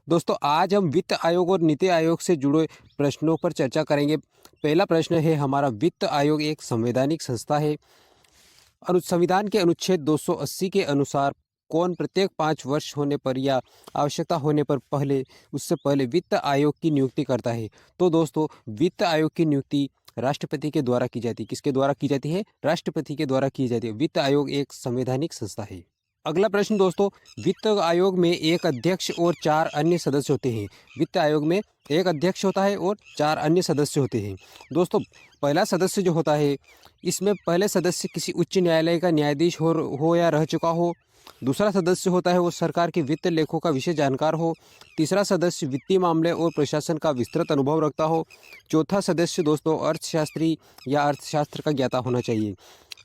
दोस्तों आज हम वित्त आयोग और नीति आयोग से जुड़े प्रश्नों पर चर्चा करेंगे। पहला प्रश्न है हमारा, वित्त आयोग एक संवैधानिक संस्था है। संविधान के अनुच्छेद 280 के अनुसार कौन प्रत्येक 5 वर्ष होने पर या आवश्यकता होने पर उससे पहले वित्त आयोग की नियुक्ति करता है। तो दोस्तों वित्त आयोग की नियुक्ति राष्ट्रपति के द्वारा की जाती है। किसके द्वारा की जाती है? राष्ट्रपति के द्वारा की जाती है। वित्त आयोग एक संवैधानिक संस्था है। अगला प्रश्न दोस्तों, वित्त आयोग में एक अध्यक्ष और 4 अन्य सदस्य होते हैं। वित्त आयोग में एक अध्यक्ष होता है और 4 अन्य सदस्य होते हैं। दोस्तों पहला सदस्य जो होता है, इसमें पहले सदस्य किसी उच्च न्यायालय का न्यायाधीश हो या रह चुका हो। दूसरा सदस्य होता है वो सरकार के वित्त लेखों का विशेष जानकार हो। तीसरा सदस्य वित्तीय मामले और प्रशासन का विस्तृत अनुभव रखता हो। चौथा सदस्य दोस्तों अर्थशास्त्री या अर्थशास्त्र का ज्ञाता होना चाहिए।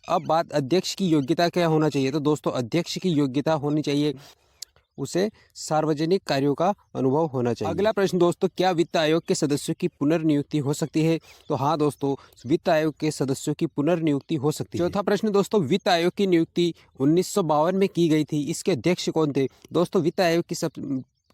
अब बात अध्यक्ष की योग्यता क्या होना चाहिए, तो दोस्तों अध्यक्ष की योग्यता होनी चाहिए उसे सार्वजनिक कार्यों का अनुभव होना चाहिए। अगला प्रश्न दोस्तों, क्या वित्त आयोग के सदस्यों की पुनर्नियुक्ति हो सकती है? तो हाँ दोस्तों, वित्त आयोग के सदस्यों की पुनर्नियुक्ति हो सकती है। चौथा प्रश्न दोस्तों, वित्त आयोग की नियुक्ति 1952 में की गई थी। इसके अध्यक्ष कौन थे? दोस्तों वित्त आयोग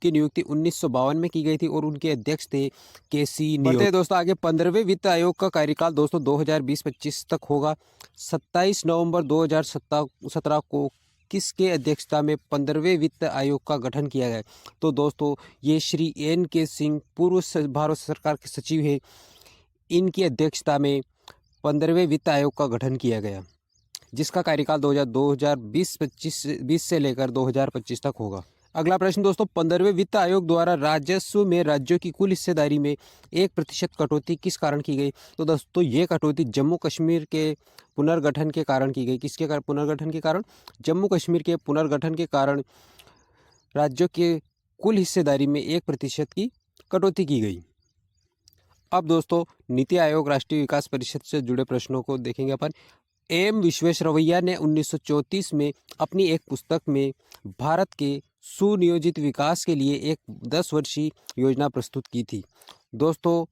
की नियुक्ति 1952 में की गई थी और उनके अध्यक्ष थे केसी नियोग। बढ़ते हैं दोस्तों आगे। 15वें वित्त आयोग का कार्यकाल दोस्तों 2020-25 तक होगा। 27 नवंबर 2017 को किसके अध्यक्षता में 15वें वित्त आयोग का गठन किया गया? तो दोस्तों ये श्री N.K. सिंह पूर्व भारत सरकार के सचिव हैं। इनकी अध्यक्षता में 15वें वित्त आयोग का गठन किया गया, जिसका कार्यकाल 2020 से लेकर 2025 तक होगा। अगला प्रश्न दोस्तों, 15वें वित्त आयोग द्वारा राजस्व में राज्यों की कुल हिस्सेदारी में 1% कटौती किस कारण की गई? तो दोस्तों ये कटौती जम्मू कश्मीर के पुनर्गठन के कारण की गई। किसके कारण? पुनर्गठन के कारण। जम्मू कश्मीर के पुनर्गठन के कारण राज्यों के कुल हिस्सेदारी में 1% की कटौती की गई। अब दोस्तों नीति आयोग राष्ट्रीय विकास परिषद से जुड़े प्रश्नों को देखेंगे अपन। एम विश्वेश्वरैया ने 1934 में अपनी एक पुस्तक में भारत के सुनियोजित विकास के लिए एक 10 वर्षीय योजना प्रस्तुत की थी। दोस्तों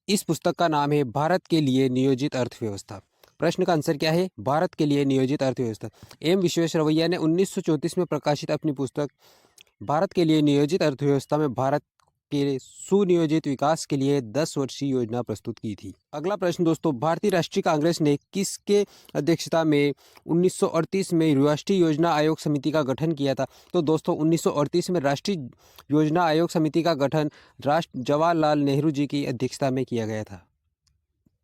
इस पुस्तक का नाम है भारत के लिए नियोजित अर्थव्यवस्था। प्रश्न का आंसर क्या है? भारत के लिए नियोजित अर्थव्यवस्था। एम विश्वेश्वरैया ने 1934 में प्रकाशित अपनी पुस्तक भारत के लिए नियोजित अर्थव्यवस्था में भारत के सुनियोजित विकास के लिए 10 वर्षीय योजना प्रस्तुत की थी। अगला प्रश्न दोस्तों, भारतीय राष्ट्रीय कांग्रेस ने किसके अध्यक्षता में 1938 में राष्ट्रीय योजना आयोग समिति का गठन किया था? तो दोस्तों 1938 में राष्ट्रीय योजना आयोग समिति का गठन जवाहरलाल नेहरू जी की अध्यक्षता में किया गया था।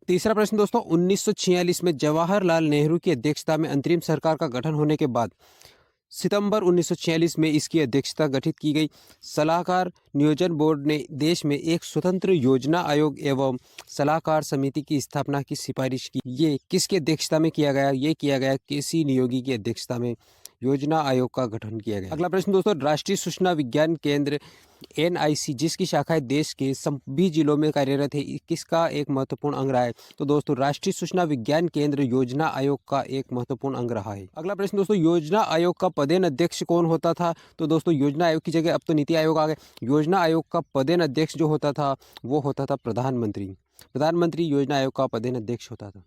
तीसरा प्रश्न दोस्तों, 1946 में जवाहरलाल नेहरू की अध्यक्षता में अंतरिम सरकार का गठन होने के बाद सितंबर 1946 में इसकी अध्यक्षता गठित की गई। सलाहकार नियोजन बोर्ड ने देश में एक स्वतंत्र योजना आयोग एवं सलाहकार समिति की स्थापना की सिफारिश की। ये किसकी अध्यक्षता में किया गया? ये किया गया केसी नियोगी की अध्यक्षता में योजना आयोग का गठन किया गया। अगला प्रश्न दोस्तों, राष्ट्रीय सूचना विज्ञान केंद्र NIC जिसकी शाखाएं देश के सभी जिलों में कार्यरत है, किसका एक महत्वपूर्ण अंग रहा है? तो दोस्तों राष्ट्रीय सूचना विज्ञान केंद्र योजना आयोग का एक महत्वपूर्ण अंग रहा है। अगला प्रश्न दोस्तों, योजना आयोग का पदेन अध्यक्ष कौन होता था? तो दोस्तों योजना आयोग की जगह अब तो नीति आयोग आ गए। योजना आयोग का पदेन अध्यक्ष जो होता था वो होता था प्रधानमंत्री। प्रधानमंत्री योजना आयोग का पदेन अध्यक्ष होता था।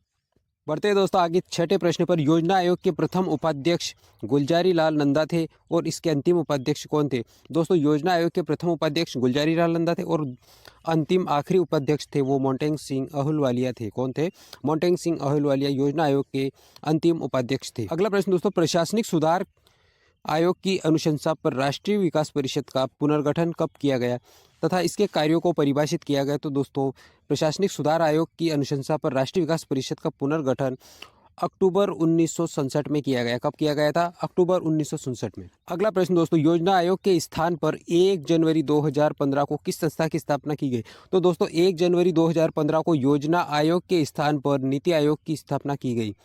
बढ़ते हैं दोस्तों आगे छठे प्रश्न पर। योजना आयोग के प्रथम उपाध्यक्ष गुलजारी लाल नंदा थे और इसके अंतिम उपाध्यक्ष कौन थे? दोस्तों योजना आयोग के प्रथम उपाध्यक्ष गुलजारी लाल नंदा थे और अंतिम आखिरी उपाध्यक्ष थे वो मोंटेग सिंह अहलूवालिया थे। कौन थे? मोंटेग सिंह अहलूवालिया योजना आयोग के अंतिम उपाध्यक्ष थे। अगला प्रश्न दोस्तों, प्रशासनिक सुधार आयोग की अनुशंसा पर राष्ट्रीय विकास परिषद का पुनर्गठन कब किया गया तथा इसके कार्यों को परिभाषित किया गया? तो दोस्तों प्रशासनिक सुधार आयोग की अनुशंसा पर राष्ट्रीय विकास परिषद का पुनर्गठन अक्टूबर 1967 में किया गया। कब किया गया था? अक्टूबर 1967 में। अगला प्रश्न दोस्तों, योजना आयोग के स्थान पर 1 जनवरी 2015 को किस संस्था की स्थापना की गई? तो दोस्तों 1 जनवरी 2015 को योजना आयोग के स्थान पर नीति आयोग की स्थापना की गई।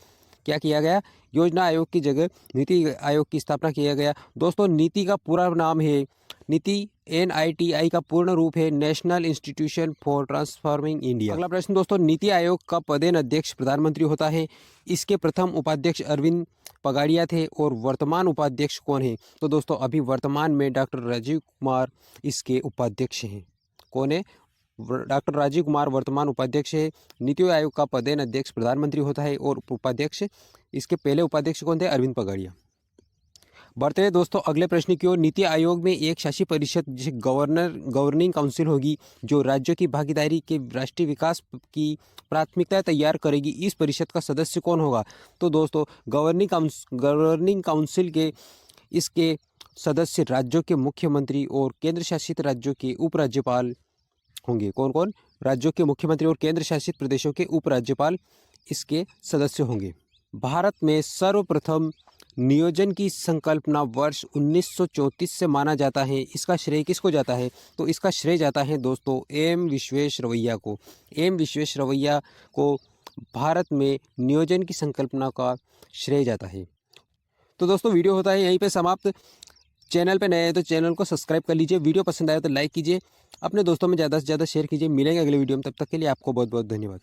क्या किया गया? योजना आयोग की जगह नीति आयोग की स्थापना किया गया। दोस्तों नीति का पूरा नाम है नीति। NITI का पूर्ण रूप है national institution for transforming India. अगला प्रश्न दोस्तों, नीति आयोग का पदेन अध्यक्ष प्रधानमंत्री होता है। इसके प्रथम उपाध्यक्ष अरविंद पगाड़िया थे और वर्तमान उपाध्यक्ष कौन है? तो दोस्तों अभी वर्तमान में डॉक्टर राजीव कुमार इसके उपाध्यक्ष हैं। कौन है? डॉक्टर राजीव कुमार वर्तमान उपाध्यक्ष है। नीति आयोग का पदेन अध्यक्ष प्रधानमंत्री होता है और उपाध्यक्ष, इसके पहले उपाध्यक्ष कौन थे? अरविंद पगाड़िया। बढ़ते हैं दोस्तों अगले प्रश्न की ओर। नीति आयोग में एक शासी परिषद जिसे गवर्निंग काउंसिल होगी, जो राज्यों की भागीदारी के राष्ट्रीय विकास की प्राथमिकताएं तैयार करेगी। इस परिषद का सदस्य कौन होगा? तो दोस्तों गवर्निंग काउंसिल के इसके सदस्य राज्यों के मुख्यमंत्री और केंद्र शासित राज्यों के उपराज्यपाल होंगे। कौन कौन? राज्यों के मुख्यमंत्री और केंद्र शासित प्रदेशों के उपराज्यपाल इसके सदस्य होंगे। भारत में सर्वप्रथम नियोजन की संकल्पना वर्ष 1934 से माना जाता है। इसका श्रेय किसको जाता है? तो इसका श्रेय जाता है दोस्तों एम विश्वेश्वरैया को। एम विश्वेश्वरैया को भारत में नियोजन की संकल्पना का श्रेय जाता है। तो दोस्तों वीडियो होता है यहीं पे समाप्त। चैनल पे नए हैं तो चैनल को सब्सक्राइब कर लीजिए। वीडियो पसंद आए तो लाइक कीजिए, अपने दोस्तों में ज़्यादा से ज़्यादा शेयर कीजिए। मिलेंगे अगले वीडियो में, तब तक के लिए आपको बहुत बहुत धन्यवाद।